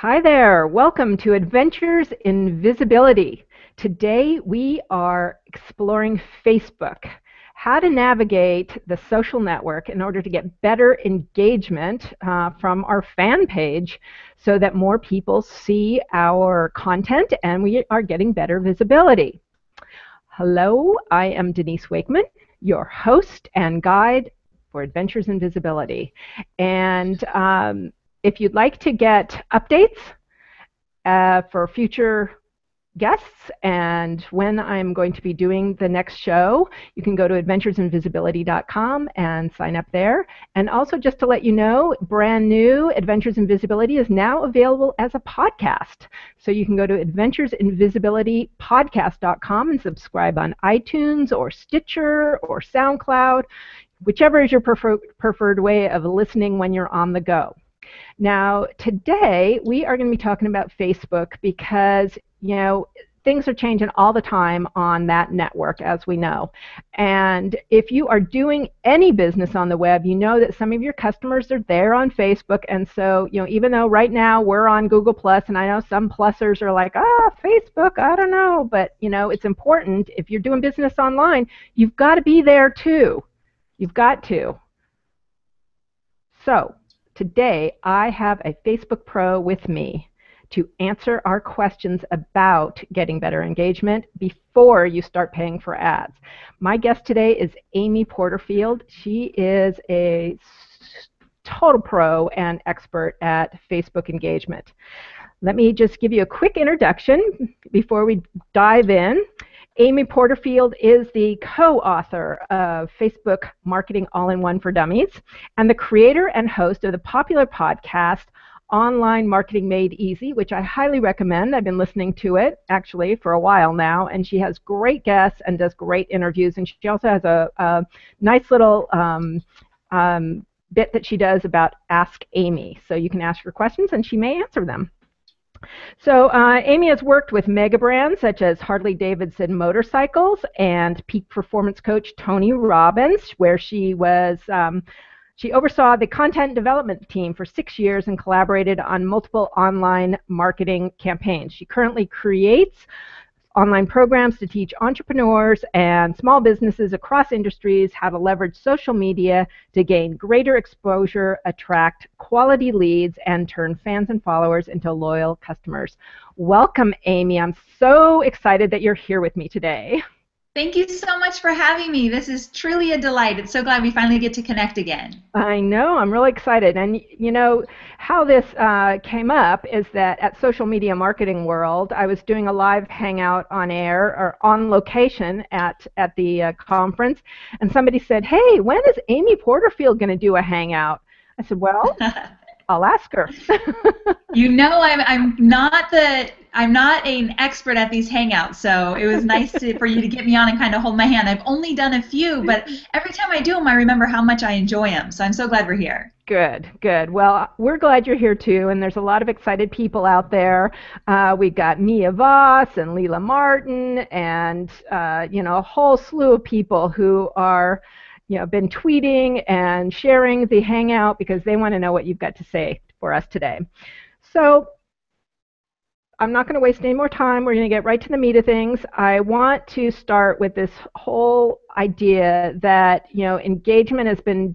Hi there. Welcome to Adventures in Visibility. Today we are exploring Facebook, how to navigate the social network in order to get better engagement from our fan page so that more people see our content and we are getting better visibility. Hello, I am Denise Wakeman, your host and guide for Adventures in Visibility. And if you'd like to get updates for future guests and when I'm going to be doing the next show, you can go to adventuresinvisibility.com and sign up there. And also just to let you know, brand new Adventures in Visibility is now available as a podcast. So you can go to adventuresinvisibilitypodcast.com and subscribe on iTunes or Stitcher or SoundCloud, whichever is your preferred way of listening when you're on the go. Now, today we are going to be talking about Facebook because, things are changing all the time on that network, as we know. And if you are doing any business on the web, you know that some of your customers are there on Facebook. And so, even though right now we're on Google Plus, and I know some plussers are like, Facebook, I don't know. But, it's important. If you're doing business online, you've got to be there too. You've got to. So today, I have a Facebook Pro with me to answer our questions about getting better engagement before you start paying for ads. My guest today is Amy Porterfield. She is a total pro and expert at Facebook engagement. Let me just give you a quick introduction before we dive in. Amy Porterfield is the co-author of Facebook Marketing All-in-One for Dummies and the creator and host of the popular podcast Online Marketing Made Easy, which I highly recommend. I've been listening to it actually for a while now, and she has great guests and does great interviews, and she also has a nice little bit that she does about Ask Amy. So you can ask her questions and she may answer them. So Amy has worked with mega brands such as Harley-Davidson Motorcycles and peak performance coach Tony Robbins, where she oversaw the content development team for 6 years and collaborated on multiple online marketing campaigns. She currently creates online programs to teach entrepreneurs and small businesses across industries how to leverage social media to gain greater exposure, attract quality leads, and turn fans and followers into loyal customers. Welcome, Amy. I'm so excited that you're here with me today. Thank you so much for having me. This is truly a delight. It's so glad we finally get to connect again. I know. I'm really excited. And how this came up is that at Social Media Marketing World, I was doing a live hangout on air or on location at the conference, and somebody said, "Hey, when is Amy Porterfield going to do a hangout?" I said, "Well, I'll ask her." I'm not an expert at these hangouts, so it was nice for you to get me on and kind of hold my hand. I've only done a few, but every time I do them, I remember how much I enjoy them. So I'm so glad we're here. Good, good. Well, we're glad you're here too, and there's a lot of excited people out there. We've got Mia Voss and Leila Martin, and a whole slew of people who are been tweeting and sharing the hangout because they want to know what you've got to say for us today. So I'm not going to waste any more time. We're going to get right to the meat of things. I want to start with this whole idea that engagement has been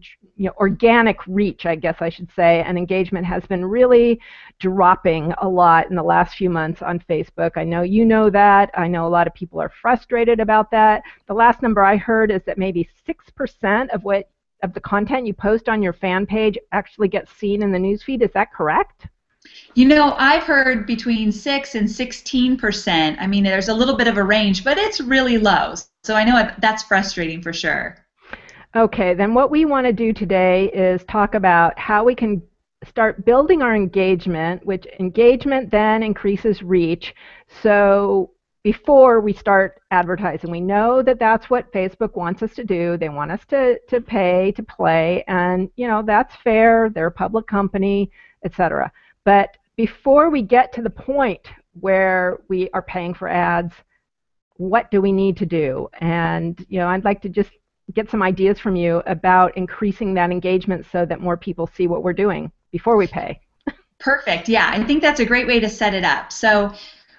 organic reach, I guess I should say, and engagement has been really dropping a lot in the last few months on Facebook. I know you know that. I know a lot of people are frustrated about that. The last number I heard is that maybe 6% of the content you post on your fan page actually gets seen in the newsfeed. Is that correct? I've heard between 6 and 16%. I mean, there's a little bit of a range, but it's really low. So I know that's frustrating for sure. Okay, then what we want to do today is talk about how we can start building our engagement, which engagement then increases reach. So before we start advertising, we know that that's what Facebook wants us to do. They want us to pay to play, and that's fair. They're a public company, etc. But before we get to the point where we are paying for ads, what do we need to do? And I'd like to just get some ideas from you about increasing that engagement so that more people see what we're doing before we pay. Perfect. Yeah, I think that's a great way to set it up. So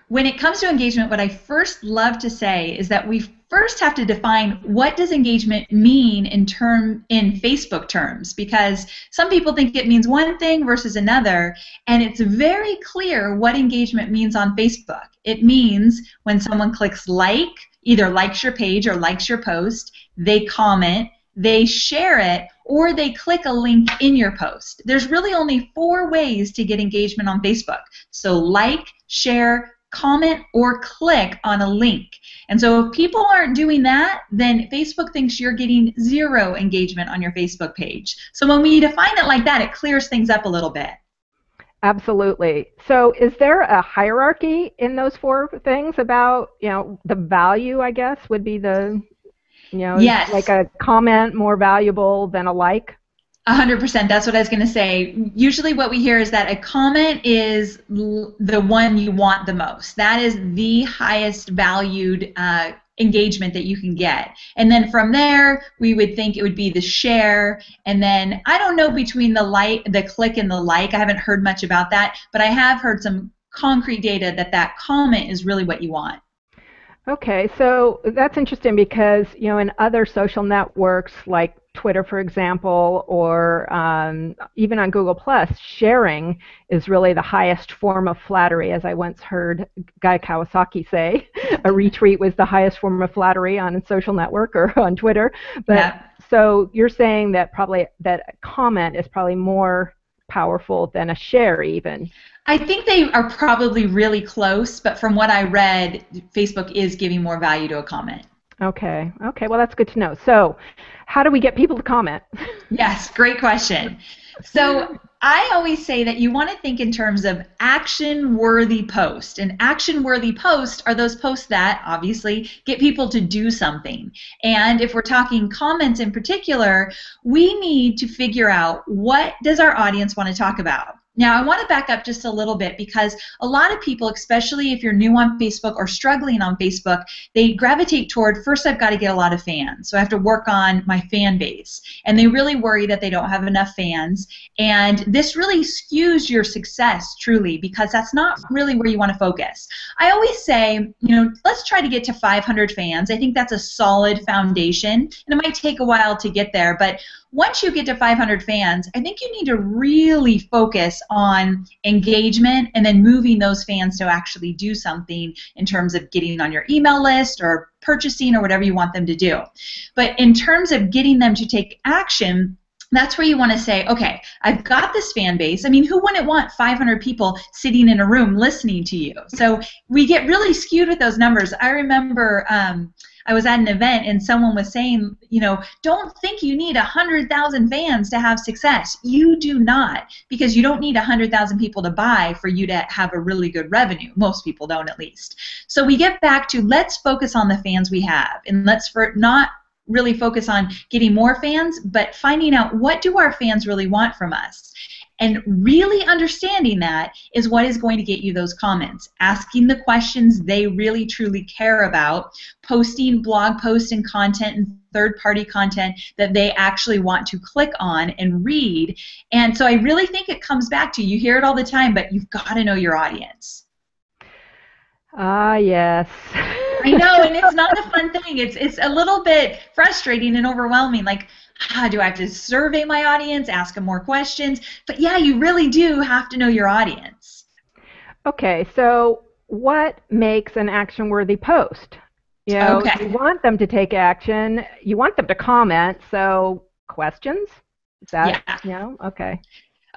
when it comes to engagement, what I first love to say is that we first have to define what does engagement mean in Facebook terms, because some people think it means one thing versus another, and it's very clear what engagement means on Facebook. It means when someone clicks like, either likes your page or likes your post, they comment, they share it, or they click a link in your post. There's really only 4 ways to get engagement on Facebook. So like, share, comment, or click on a link. And so if people aren't doing that, then Facebook thinks you're getting 0 engagement on your Facebook page. So when we define it like that, it clears things up a little bit. Absolutely. So is there a hierarchy in those 4 things about, the value, I guess, would be the, yes. like a comment more valuable than a like? 100%. That's what I was going to say. Usually what we hear is that a comment is the one you want the most. That is the highest valued engagement that you can get. And then from there, we would think it would be the share. And then I don't know between the click and the like. I haven't heard much about that, but I have heard some concrete data that comment is really what you want. Okay, so that's interesting because, in other social networks like Twitter, for example, or even on Google+, sharing is really the highest form of flattery, as I once heard Guy Kawasaki say. A retweet was the highest form of flattery on a social network or on Twitter. But yeah. So you're saying that probably that a comment is probably more powerful than a share even. I think they are probably really close, but from what I read, Facebook is giving more value to a comment. Okay, well that's good to know. So how do we get people to comment? Yes, great question. So I always say that you want to think in terms of action-worthy posts. And action-worthy posts are those posts that obviously get people to do something. And if we're talking comments in particular, we need to figure out what does our audience want to talk about. Now, I want to back up just a little bit because a lot of people, especially if you're new on Facebook or struggling on Facebook, they gravitate toward, first I've got to get a lot of fans, so I have to work on my fan base. And they really worry that they don't have enough fans. And this really skews your success, truly, because that's not really where you want to focus. I always say, let's try to get to 500 fans. I think that's a solid foundation, and it might take a while to get there, but once you get to 500 fans, I think you need to really focus on engagement and then moving those fans to actually do something in terms of getting on your email list or purchasing or whatever you want them to do. But in terms of getting them to take action, that's where you want to say, okay, I've got this fan base. I mean, who wouldn't want 500 people sitting in a room listening to you? So we get really skewed with those numbers. I remember I was at an event and someone was saying, don't think you need 100,000 fans to have success. You do not, because you don't need 100,000 people to buy for you to have a really good revenue. Most people don't, at least. So we get back to let's focus on the fans we have, and let's not really focus on getting more fans, but finding out what do our fans really want from us. And really understanding that is what is going to get you those comments. Asking the questions they really truly care about, posting blog posts and content and third-party content that they actually want to click on and read. And so I really think it comes back to, you hear it all the time, but you've got to know your audience. Ah, yes. I know, and it's not a fun thing. It's a little bit frustrating and overwhelming. Like, do I have to survey my audience, ask them more questions? But yeah, you really do have to know your audience. Okay, so what makes an action-worthy post? You want them to take action. You want them to comment. So questions? Is that, okay.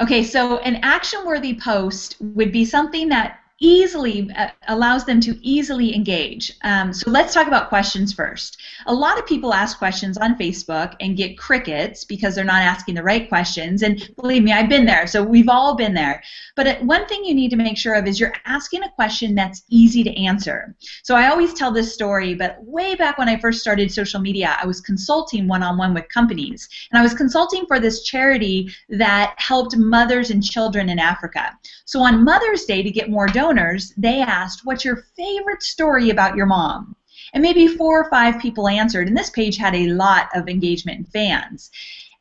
Okay, so an action-worthy post would be something that easily allows them to easily engage. So let's talk about questions first. A lot of people ask questions on Facebook and get crickets because they're not asking the right questions. And believe me, I've been there. So we've all been there. But one thing you need to make sure of is you're asking a question that's easy to answer. So I always tell this story, but way back when I first started social media, I was consulting one-on-one with companies. And I was consulting for this charity that helped mothers and children in Africa. So on Mother's Day, to get more donors, they asked, what's your favorite story about your mom? And maybe 4 or 5 people answered, and this page had a lot of engagement and fans.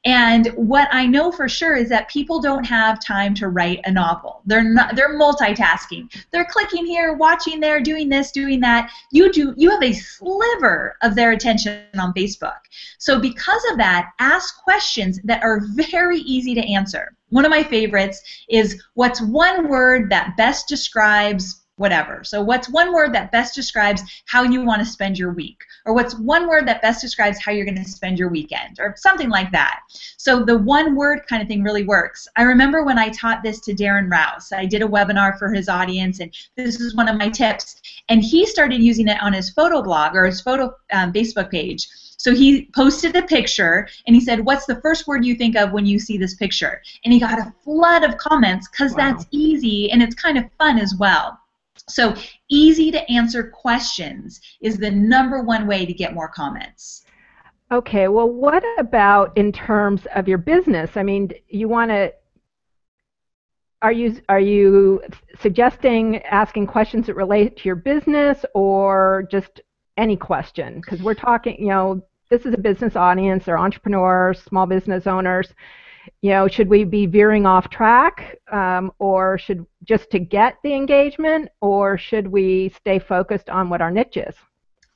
And what I know for sure is that people don't have time to write a novel. They're multitasking. They're clicking here, watching there, doing this, doing that. You have a sliver of their attention on Facebook. So because of that, ask questions that are very easy to answer. One of my favorites is, what's one word that best describes whatever? So what's one word that best describes how you want to spend your week? Or what's one word that best describes how you're going to spend your weekend? Or something like that. So the one word kind of thing really works. I remember when I taught this to Darren Rouse. I did a webinar for his audience, and this is one of my tips. And he started using it on his photo blog or his photo Facebook page. So he posted a picture, and he said, what's the first word you think of when you see this picture? And he got a flood of comments because that's easy, and it's kind of fun as well. So easy to answer questions is the #1 way to get more comments. Okay, well, what about in terms of your business? I mean, you want to, are you suggesting asking questions that relate to your business, or just any question? Because we're talking, you know, this is a business audience, they're entrepreneurs, small business owners. You know, should we be veering off track, or should just to get the engagement, or should we stay focused on what our niche is?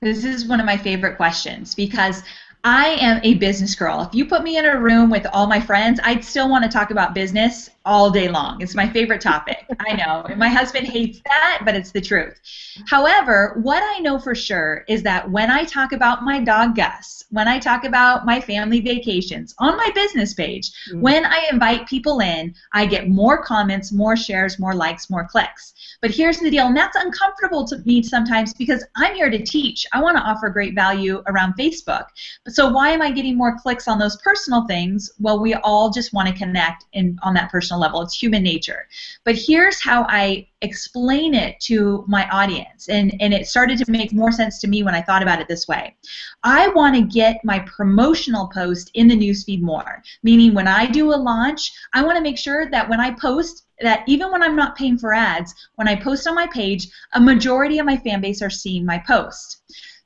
This is one of my favorite questions because I am a business girl. If you put me in a room with all my friends, I'd still want to talk about business all day long. It's my favorite topic. I know. And my husband hates that, but it's the truth. However, what I know for sure is that when I talk about my dog Gus, when I talk about my family vacations on my business page, when I invite people in, I get more comments, more shares, more likes, more clicks. But here's the deal, and that's uncomfortable to me sometimes because I'm here to teach. I want to offer great value around Facebook. So why am I getting more clicks on those personal things? Well, we all just want to connect on that personal level. It's human nature. But here's how I explain it to my audience, and it started to make more sense to me when I thought about it this way. I want to get my promotional post in the newsfeed more, meaning when I do a launch, I want to make sure that when I post, that even when I'm not paying for ads, when I post on my page, a majority of my fan base are seeing my post.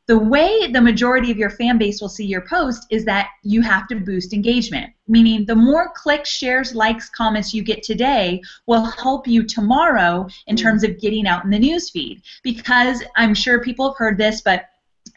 The way the majority of your fan base will see your post is that you have to boost engagement, meaning the more clicks, shares, likes, comments you get today will help you tomorrow in terms of getting out in the newsfeed. Because I'm sure people have heard this, but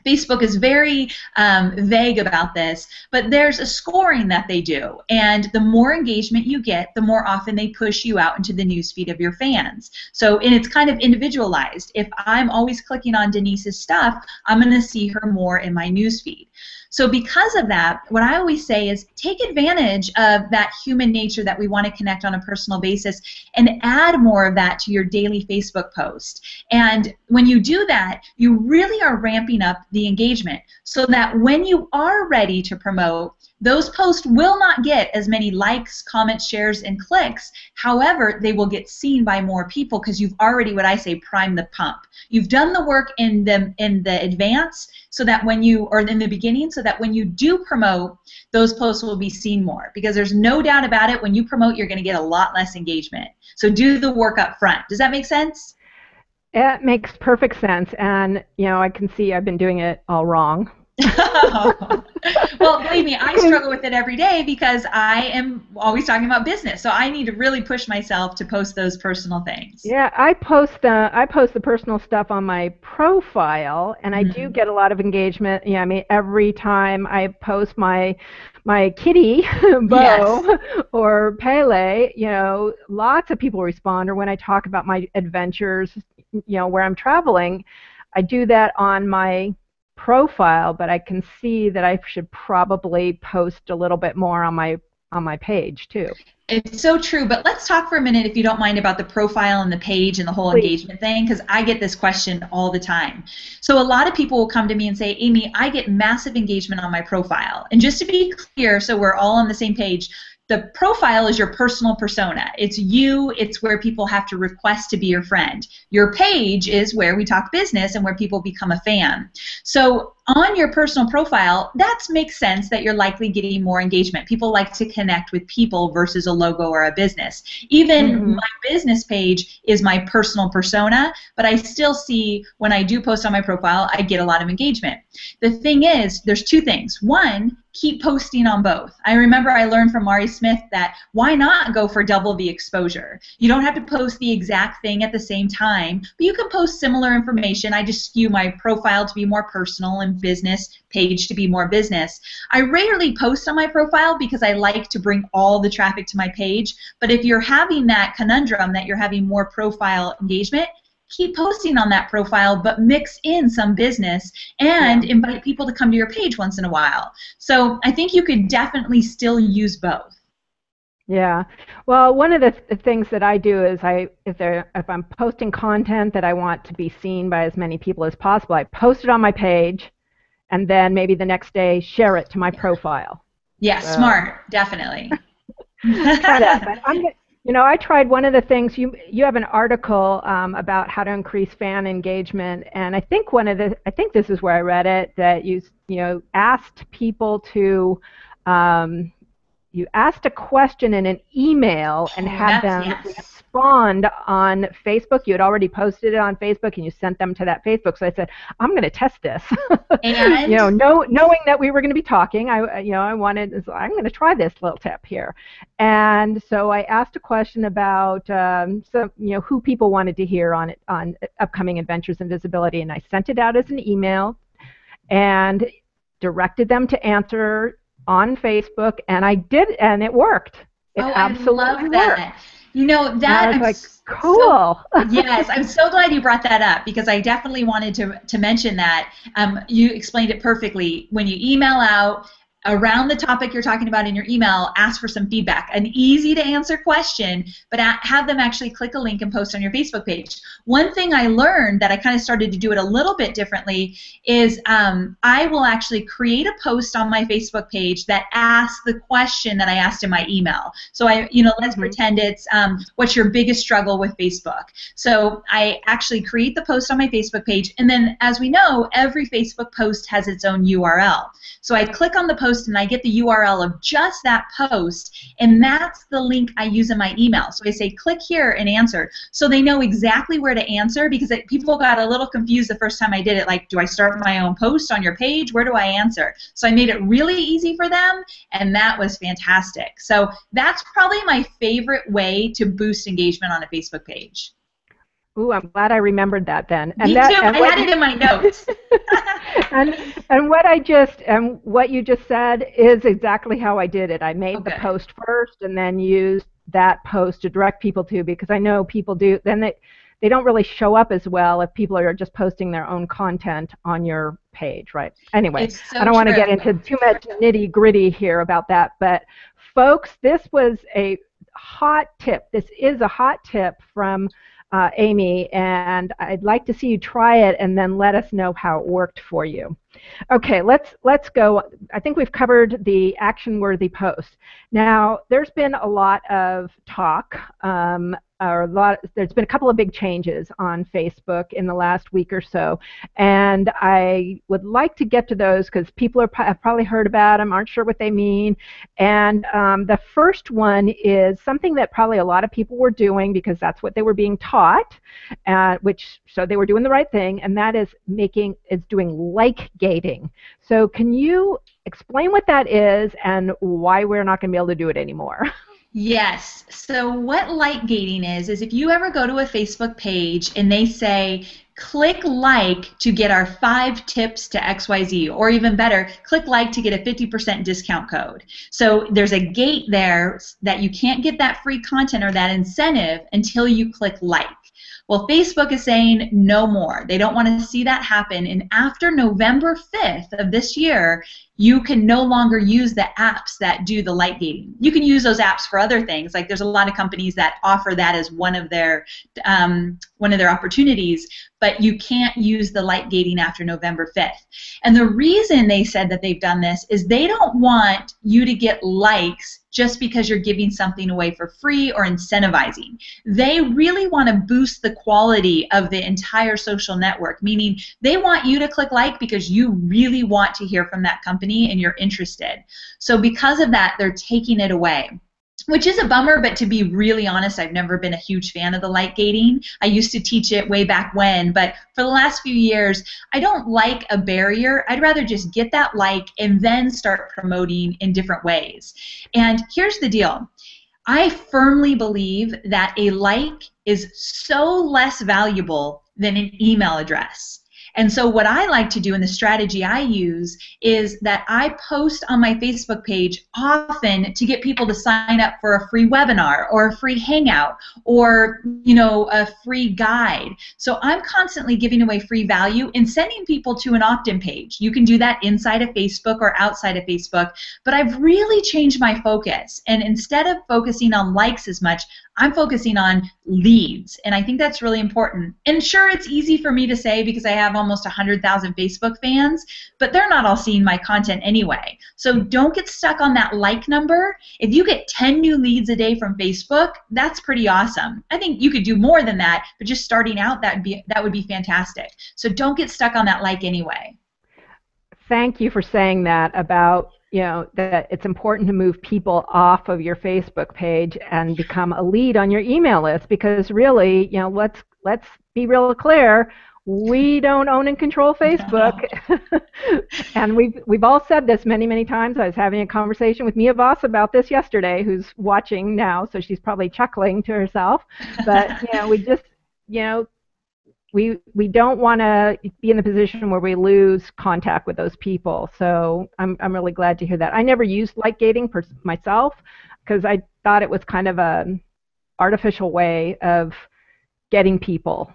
Facebook is very vague about this, but there's a scoring that they do, and the more engagement you get, the more often they push you out into the newsfeed of your fans. So, and it's kind of individualized. If I'm always clicking on Denise's stuff, I'm going to see her more in my newsfeed. So because of that, what I always say is take advantage of that human nature that we want to connect on a personal basis and add more of that to your daily Facebook post. And when you do that, you really are ramping up the engagement so that when you are ready to promote, those posts will not get as many likes, comments, shares, and clicks. However, they will get seen by more people because you've already, what I say, primed the pump. You've done the work in the advance so that when you, or in the beginning, so that when you do promote, those posts will be seen more. Because there's no doubt about it, when you promote, you're going to get a lot less engagement. So do the work up front. Does that make sense? It makes perfect sense. And, you know, I can see I've been doing it all wrong. Well, believe me, I struggle with it every day because I am always talking about business. So I need to really push myself to post those personal things. Yeah, I post the personal stuff on my profile, and I do get a lot of engagement. Yeah, I mean, every time I post my kitty, Bo, or Pele, you know, lots of people respond. Or when I talk about my adventures, you know, where I'm traveling, I do that on my profile, but I can see that I should probably post a little bit more on my page too. It's so true, but let's talk for a minute, if you don't mind, about the profile and the page and the whole engagement thing, because I get this question all the time. So a lot of people will come to me and say, Amy, I get massive engagement on my profile. And just to be clear, so we're all on the same page, the profile is your personal persona. It's you. It's where people have to request to be your friend. Your page is where we talk business and where people become a fan. So on your personal profile, that makes sense that you're likely getting more engagement. People like to connect with people versus a logo or a business. Even my business page is my personal persona, but I still see when I do post on my profile, I get a lot of engagement. The thing is, there's two things. One, keep posting on both. I remember I learned from Mari Smith that why not go for double the exposure? You don't have to post the exact thing at the same time, but you can post similar information. I just skew my profile to be more personal and business page to be more business. I rarely post on my profile because I like to bring all the traffic to my page, but if you're having that conundrum that you're having more profile engagement, keep posting on that profile, but mix in some business and invite people to come to your page once in a while. So I think you could definitely still use both. Yeah. Well, one of the things that I do is if I'm posting content that I want to be seen by as many people as possible, I post it on my page and then maybe the next day share it to my profile. Yeah, smart, definitely. Try that, but I tried one of the things, you have an article about how to increase fan engagement, and I think this is where I read it, that you asked people to, you asked a question in an email and had them respond on Facebook. You had already posted it on Facebook and you sent them to that Facebook. So I said, I'm going to test this. And knowing that we were going to be talking, I'm going to try this little tip here. And so I asked a question about who people wanted to hear on upcoming adventures in visibility, and I sent it out as an email and directed them to answer on Facebook, and I did, and it worked. It absolutely I love that. Worked. That I was like, cool. Yes, I'm so glad you brought that up because I definitely wanted to mention that. You explained it perfectly. When you email out around the topic you're talking about in your email, ask for some feedback. An easy to answer question, but have them actually click a link and post on your Facebook page. One thing I learned that I kind of started to do it a little bit differently is I will actually create a post on my Facebook page that asks the question that I asked in my email. So let's pretend it's what's your biggest struggle with Facebook. So I actually create the post on my Facebook page, and then as we know, every Facebook post has its own URL. So I click on the post and I get the URL of just that post, and that's the link I use in my email. So I say click here and answer, so they know exactly where to answer, because people got a little confused the first time I did it, like, do I start my own post on your page? Where do I answer? So I made it really easy for them, and that was fantastic. So that's probably my favorite way to boost engagement on a Facebook page. Ooh, I'm glad I remembered that then. Me too. I had it in my notes. and what you just said is exactly how I did it. I made the post first and then used that post to direct people to, because I know people do, then they don't really show up as well if people are just posting their own content on your page, right? Anyway, I don't want to get into too much nitty-gritty here about that, but folks, this was a hot tip. This is a hot tip from Amy, and I'd like to see you try it and then let us know how it worked for you. Okay, let's go. I think we've covered the action-worthy post. Now, there's been a lot of talk, there's been a couple of big changes on Facebook in the last week or so, and I would like to get to those because people have probably heard about them, aren't sure what they mean. And the first one is something that probably a lot of people were doing because that's what they were being taught, so they were doing the right thing, and that is doing like gating. So can you explain what that is and why we're not going to be able to do it anymore? Yes. So what like gating is if you ever go to a Facebook page and they say, click like to get our 5 tips to XYZ, or even better, click like to get a 50% discount code. So there's a gate there that you can't get that free content or that incentive until you click like. Well, Facebook is saying no more. They don't want to see that happen. And after November 5th of this year, you can no longer use the apps that do the like gating. You can use those apps for other things. Like there's a lot of companies that offer that as one of their opportunities, but you can't use the like gating after November 5th. And the reason they said that they've done this is they don't want you to get likes just because you're giving something away for free or incentivizing. They really want to boost the quality of the entire social network, meaning they want you to click like because you really want to hear from that company and you're interested. So because of that, they're taking it away, which is a bummer, but to be really honest, I've never been a huge fan of the like gating. I used to teach it way back when, but for the last few years, I don't like a barrier. I'd rather just get that like and then start promoting in different ways. And here's the deal. I firmly believe that a like is so less valuable than an email address. And so what I like to do, and the strategy I use, is that I post on my Facebook page often to get people to sign up for a free webinar or a free hangout or, you know, a free guide. So I'm constantly giving away free value and sending people to an opt-in page. You can do that inside of Facebook or outside of Facebook, but I've really changed my focus. And instead of focusing on likes as much, I'm focusing on leads, and I think that's really important. And sure, it's easy for me to say because I have almost 100,000 Facebook fans, but they're not all seeing my content anyway. So don't get stuck on that like number. If you get 10 new leads a day from Facebook, that's pretty awesome. I think you could do more than that, but just starting out, that would be fantastic. So don't get stuck on that like anyway. Thank you for saying that about, you know, that it's important to move people off of your Facebook page and become a lead on your email list, because really, you know, let's be real clear, we don't own and control Facebook. And we've all said this many times. I was having a conversation with Mia Voss about this yesterday, who's watching now, so she's probably chuckling to herself. But you know, we just, you know, we don't want to be in the position where we lose contact with those people. So I'm really glad to hear that. I never used like gating myself because I thought it was kind of an artificial way of getting people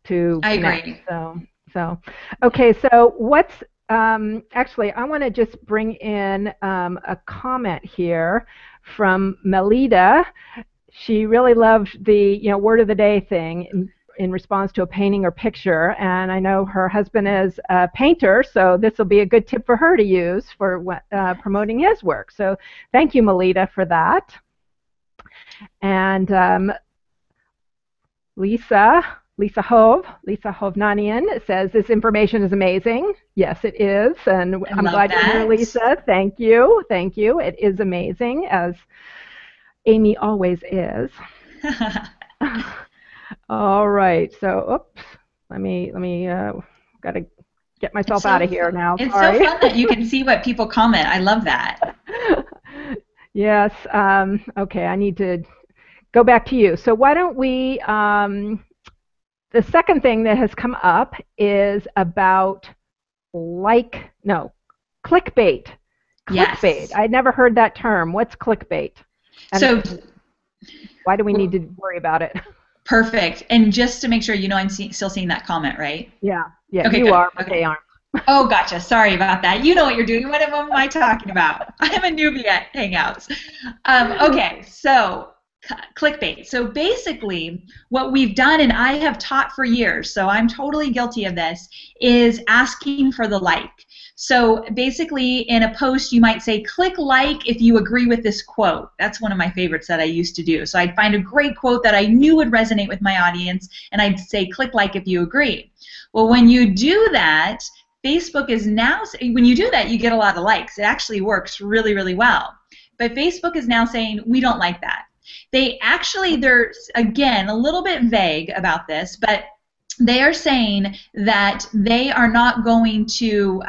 to connect. Agree. So okay. So what's actually, I want to just bring in a comment here from Melita. She really loved the, you know, word of the day thing in response to a painting or picture, and I know her husband is a painter, so this will be a good tip for her to use for promoting his work. So thank you, Melita, for that. And Lisa Hovnanian says this information is amazing. Yes, it is, and I'm glad you're here, Lisa. Thank you. It is amazing, as Amy always is. All right, so oops, let me gotta get myself out of here now. It's Sorry. so fun that you can see what people comment. I love that. Yes. Okay, I need to go back to you. So why don't we? The second thing that has come up is about clickbait. Clickbait. Yes. I'd never heard that term. What's clickbait? And so why do we need to worry about it? Perfect. And just to make sure, you know, I'm still seeing that comment, right? Yeah, okay, you good. are, but they aren't. Oh, gotcha. Sorry about that. You know what you're doing. What am I talking about? I'm a newbie at Hangouts. Okay, so clickbait. So basically, what we've done, and I have taught for years, so I'm totally guilty of this, is asking for the like. So basically, in a post, you might say, click like if you agree with this quote. That's one of my favorites that I used to do. So I'd find a great quote that I knew would resonate with my audience, and I'd say, click like if you agree. Well, when you do that, Facebook is now, when you do that, you get a lot of likes. It actually works really well. But Facebook is now saying, we don't like that. They're, again, a little bit vague about this, but they are saying that they are not going to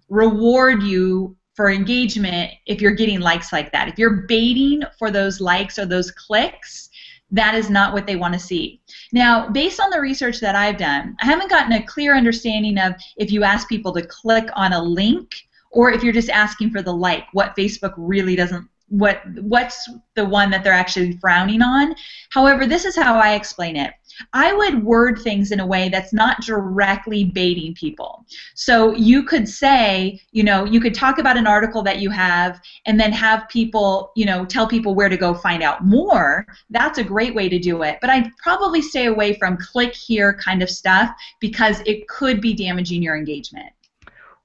reward you for engagement if you're getting likes like that. If you're baiting for those likes or those clicks, that is not what they want to see. Now, based on the research that I've done, I haven't gotten a clear understanding of if you ask people to click on a link or if you're just asking for the like, what Facebook really doesn't, what's the one that they're actually frowning on. However, this is how I explain it. I would word things in a way that's not directly baiting people. So you could say, you know, you could talk about an article that you have and then have people, you know, tell people where to go find out more. That's a great way to do it. But I'd probably stay away from click here kind of stuff because it could be damaging your engagement.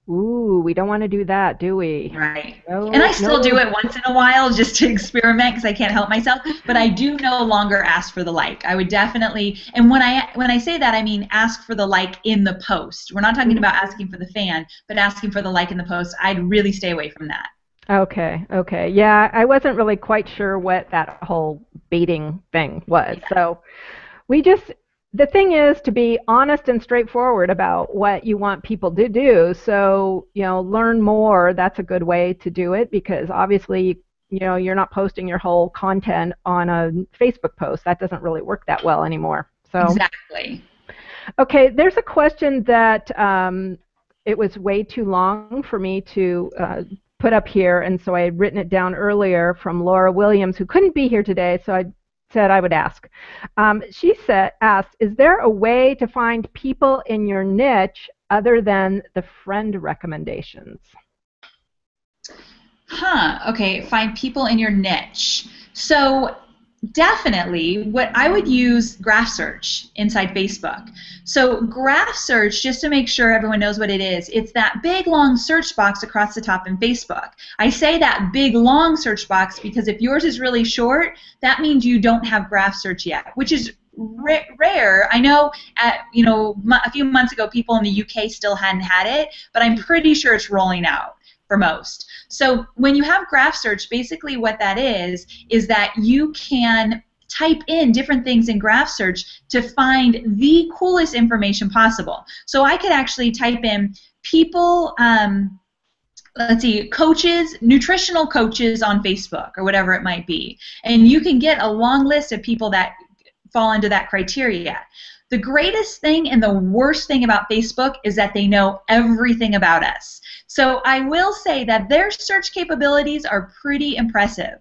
Ooh, we don't want to do that, do we? Right. And No, I still no. do it once in a while just to experiment because I can't help myself. But I do no longer ask for the like. I would definitely, and when I say that, I mean ask for the like in the post. We're not talking about asking for the fan, but asking for the like in the post. I'd really stay away from that. Okay, okay. Yeah, I wasn't really quite sure what that whole baiting thing was. Yeah. So we just, the thing is to be honest and straightforward about what you want people to do. So, learn more. That's a good way to do it because obviously, you're not posting your whole content on a Facebook post. That doesn't really work that well anymore. So, Exactly. okay, there's a question that it was way too long for me to put up here, and so I had written it down earlier from Laura Williams, who couldn't be here today, so I said I would ask. Asked, is there a way to find people in your niche other than the friend recommendations? Okay, find people in your niche. So definitely, what I would use Graph Search inside Facebook. So Graph Search, just to make sure everyone knows what it is, it's that big long search box across the top in Facebook. I say that big long search box because if yours is really short, that means you don't have Graph Search yet, which is rare. I know a few months ago people in the UK still hadn't had it, but I'm pretty sure it's rolling out for most. So when you have Graph Search, basically what that is that you can type in different things in Graph Search to find the coolest information possible. So I could actually type in people, let's see, coaches, nutritional coaches on Facebook or whatever it might be. And you can get a long list of people that fall into that criteria. The greatest thing and the worst thing about Facebook is that they know everything about us. So I will say that their search capabilities are pretty impressive.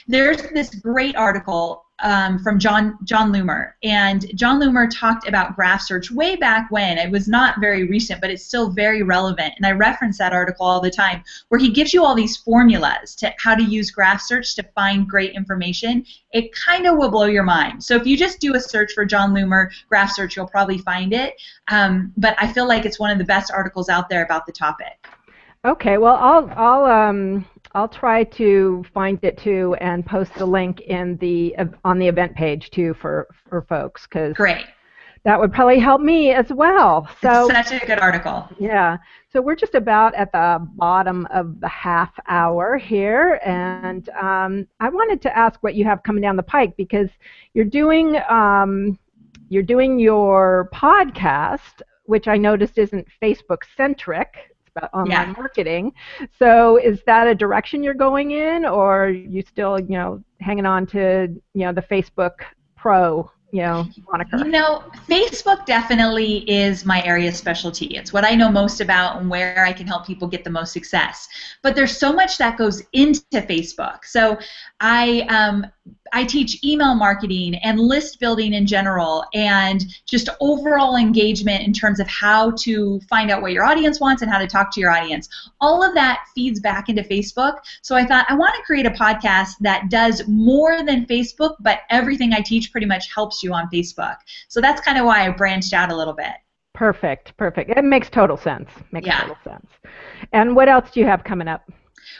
There's this great article from Jon Loomer, and Jon Loomer talked about Graph Search way back when. It was not very recent, but it's still very relevant, and I reference that article all the time, where he gives you all these formulas to how to use Graph Search to find great information. It kind of will blow your mind. So if you just do a search for Jon Loomer Graph Search, you'll probably find it, but I feel like it's one of the best articles out there about the topic. Okay, well, I'll try to find it too and post the link in on the event page too for folks because Great. That would probably help me as well. So it's such a good article. Yeah. So we're just about at the bottom of the half hour here, and I wanted to ask what you have coming down the pike because you're doing your podcast, which I noticed isn't Facebook centric. About online marketing. So is that a direction you're going in, or are you still, hanging on to, the Facebook Pro, moniker? Facebook definitely is my area of specialty. It's what I know most about and where I can help people get the most success. But there's so much that goes into Facebook. So I teach email marketing and list building in general and just overall engagement in terms of how to find out what your audience wants and how to talk to your audience. All of that feeds back into Facebook. So I thought I want to create a podcast that does more than Facebook, but everything I teach pretty much helps you on Facebook. So that's kind of why I branched out a little bit. Perfect. It makes total sense. Total sense. And what else do you have coming up?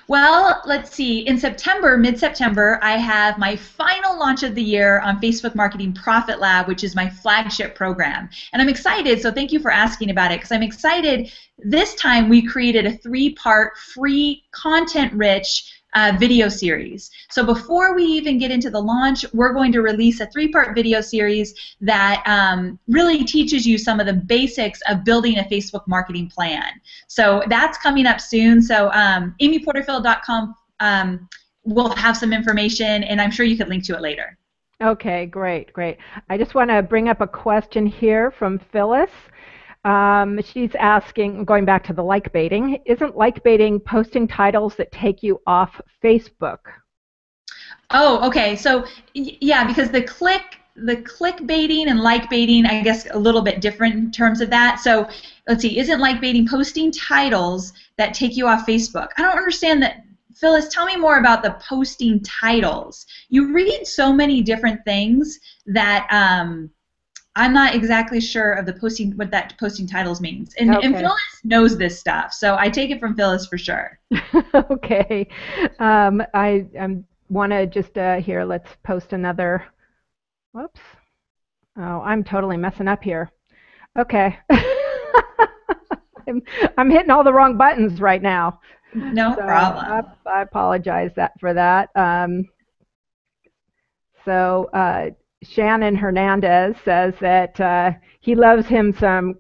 Well, let's see. In September, mid-September, I have my final launch of the year on Facebook Marketing Profit Lab, which is my flagship program. And I'm excited, so thank you for asking about it, because I'm excited. This time we created a 3-part free content-rich video series. So before we even get into the launch, we're going to release a 3-part video series that really teaches you some of the basics of building a Facebook marketing plan. So that's coming up soon. So amyporterfield.com will have some information, and I'm sure you could link to it later. Okay, great. I just want to bring up a question here from Phyllis. She's asking, going back to the like baiting, isn't like baiting posting titles that take you off Facebook? Oh, okay. So yeah, because the click baiting and like baiting, I guess a little bit different in terms of that. So let's see, isn't like baiting posting titles that take you off Facebook? I don't understand that. Phyllis, tell me more about the posting titles. You read so many different things that I'm not exactly sure of the posting, what that posting titles means. And Phyllis knows this stuff, so I take it from Phyllis for sure. Okay. I want to just, here, let's post another. Whoops. Oh, I'm totally messing up here. Okay. I'm hitting all the wrong buttons right now. No problem. I apologize for that. Shannon Hernandez says that he loves him some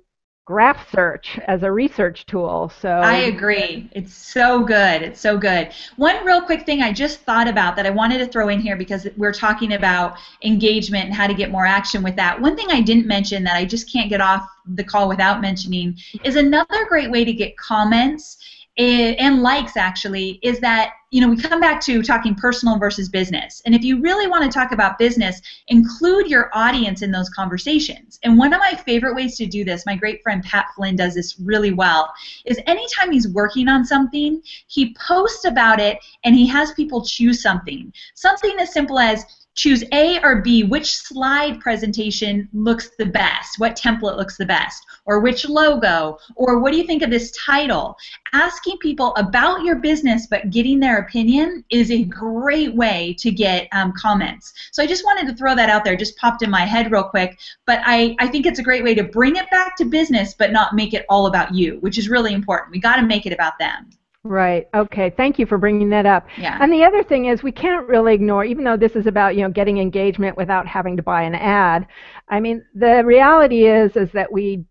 Graph Seach as a research tool. So I agree. It's so good. It's so good. One real quick thing I just thought about that I wanted to throw in here because we're talking about engagement and how to get more action with that. One thing I didn't mention that I just can't get off the call without mentioning is another great way to get comments and likes, actually, is that, you know, we come back to talking personal versus business. And if you really want to talk about business, include your audience in those conversations. And one of my favorite ways to do this, my great friend Pat Flynn does this really well, is anytime he's working on something, he posts about it and he has people choose something. Something as simple as, choose A or B, which slide presentation looks the best, what template looks the best, or which logo, or what do you think of this title? Asking people about your business but getting their opinion is a great way to get comments. So I just wanted to throw that out there, just popped in my head real quick, but I think it's a great way to bring it back to business but not make it all about you, which is really important. We got to make it about them. Right. Okay. Thank you for bringing that up. Yeah. And the other thing is we can't really ignore, even though this is about, you know, getting engagement without having to buy an ad. I mean, the reality is that we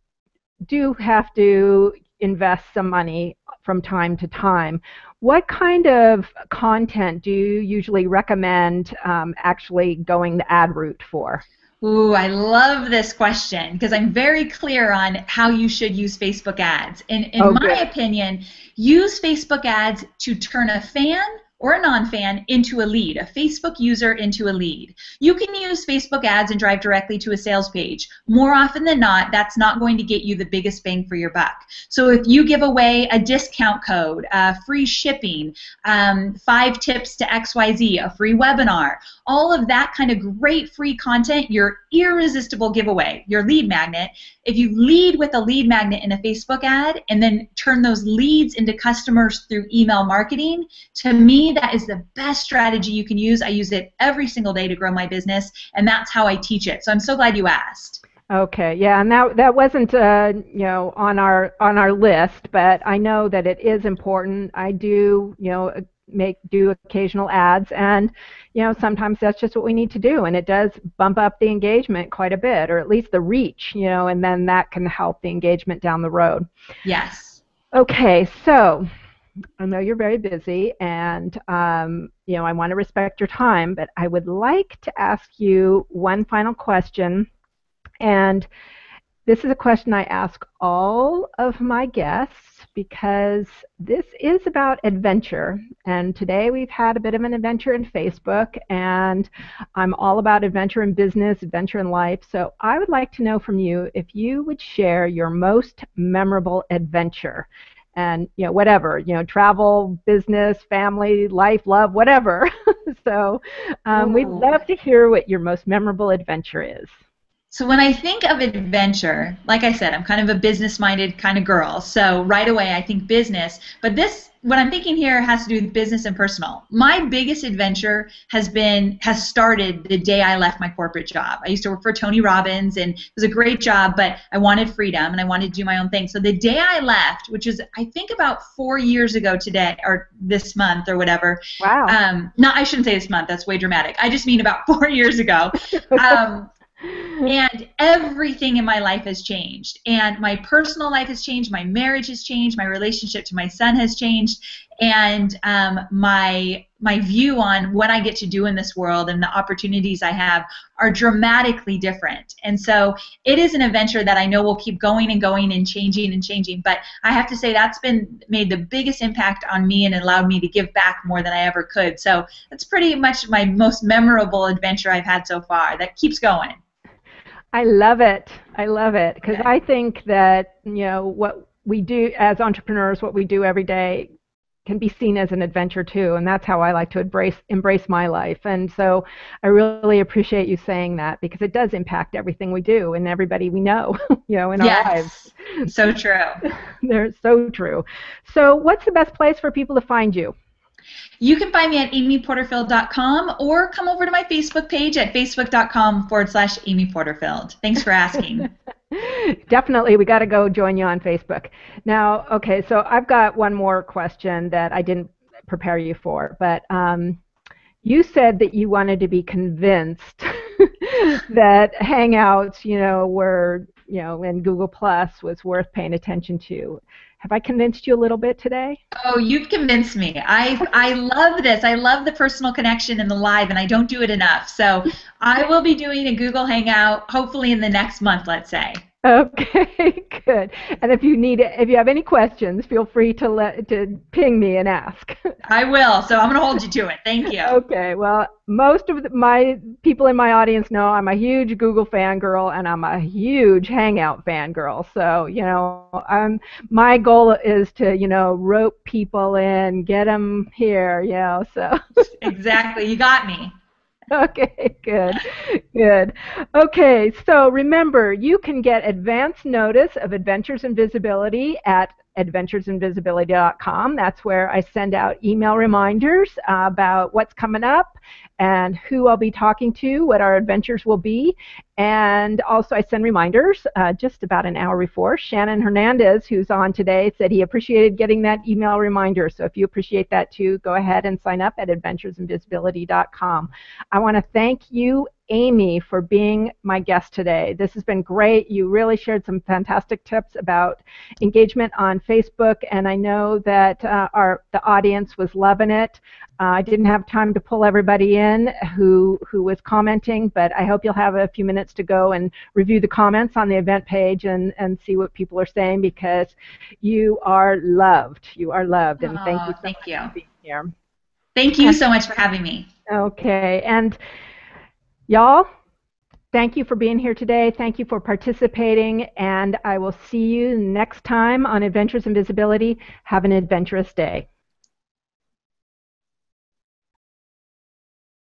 do have to invest some money from time to time. What kind of content do you usually recommend actually going the ad route for? Ooh, I love this question because I'm very clear on how you should use Facebook ads. And in my opinion, use Facebook ads to turn a fan or a non-fan into a lead, a Facebook user into a lead. You can use Facebook ads and drive directly to a sales page. More often than not, that's not going to get you the biggest bang for your buck. So if you give away a discount code, free shipping, 5 tips to XYZ, a free webinar, all of that kind of great free content, your irresistible giveaway, your lead magnet, if you lead with a lead magnet in a Facebook ad and then turn those leads into customers through email marketing, to me, that is the best strategy you can use. I use it every single day to grow my business, and that's how I teach it. So I'm so glad you asked. Okay, yeah, and that wasn't you know, on our list, but I know that it is important. I do, you know, do occasional ads, and you know, sometimes that's just what we need to do, and it does bump up the engagement quite a bit, or at least the reach, you know, and then that can help the engagement down the road. Yes. Okay, so I know you're very busy, and you know, I want to respect your time, but I would like to ask you one final question, and this is a question I ask all of my guests because this is about adventure, and today we've had a bit of an adventure in Facebook, and I'm all about adventure in business, adventure in life, so I would like to know from you if you would share your most memorable adventure. And, you know, whatever, you know, travel, business, family, life, love, whatever. So we'd love to hear what your most memorable adventure is. So when I think of adventure, like I said, I'm kind of a business-minded kind of girl. So right away I think business. But what I'm thinking here has to do with business and personal. My biggest adventure has started the day I left my corporate job. I used to work for Tony Robbins, and it was a great job, but I wanted freedom and I wanted to do my own thing. So the day I left, which is I think about 4 years ago today, or this month or whatever. Wow. No, I shouldn't say this month. That's way dramatic. I just mean about 4 years ago. And everything in my life has changed, and my personal life has changed, my marriage has changed, my relationship to my son has changed, and my view on what I get to do in this world and the opportunities I have are dramatically different. And so it is an adventure that I know will keep going and going and changing, but I have to say that's made the biggest impact on me and allowed me to give back more than I ever could. So that's pretty much my most memorable adventure I've had so far that keeps going. I love it. I love it because I think that, you know, what we do as entrepreneurs, what we do every day can be seen as an adventure too, and that's how I like to embrace my life. And so I really appreciate you saying that, because it does impact everything we do and everybody we know, in our lives. So true. They're so true. So what's the best place for people to find you? You can find me at amyporterfield.com or come over to my Facebook page at facebook.com/Amy Porterfield. Thanks for asking. Definitely, we got to go join you on Facebook. Now, okay, so I've got one more question that I didn't prepare you for, but you said that you wanted to be convinced that Hangouts, were, and Google Plus was worth paying attention to. Have I convinced you a little bit today? Oh, you've convinced me. I love this. I love the personal connection and the live, and I don't do it enough. So I will be doing a Google Hangout hopefully in the next month, let's say. Okay, good. And if you have any questions, feel free to ping me and ask. I will. So I'm going to hold you to it. Thank you. Okay. Well, most of my people in my audience know I'm a huge Google fangirl and I'm a huge Hangout fangirl. So, my goal is to, rope people in, get them here, so. Exactly. You got me. Okay, good. Okay, so remember, you can get advance notice of Adventures in Visibility at adventuresinvisibility.com. That's where I send out email reminders about what's coming up and who I'll be talking to, what our adventures will be. And also I send reminders just about an hour before. Shannon Hernandez, who's on today, said he appreciated getting that email reminder. So if you appreciate that too, go ahead and sign up at adventuresinvisibility.com. I want to thank you, Amy, for being my guest today. This has been great. You really shared some fantastic tips about engagement on Facebook, and I know that the audience was loving it. I didn't have time to pull everybody in who was commenting, but I hope you'll have a few minutes to go and review the comments on the event page and see what people are saying, because you are loved. You are loved, and thank you so much for being here. Thank you so much for having me. Okay, and y'all, thank you for being here today. Thank you for participating, and I will see you next time on Adventures in Visibility. Have an adventurous day.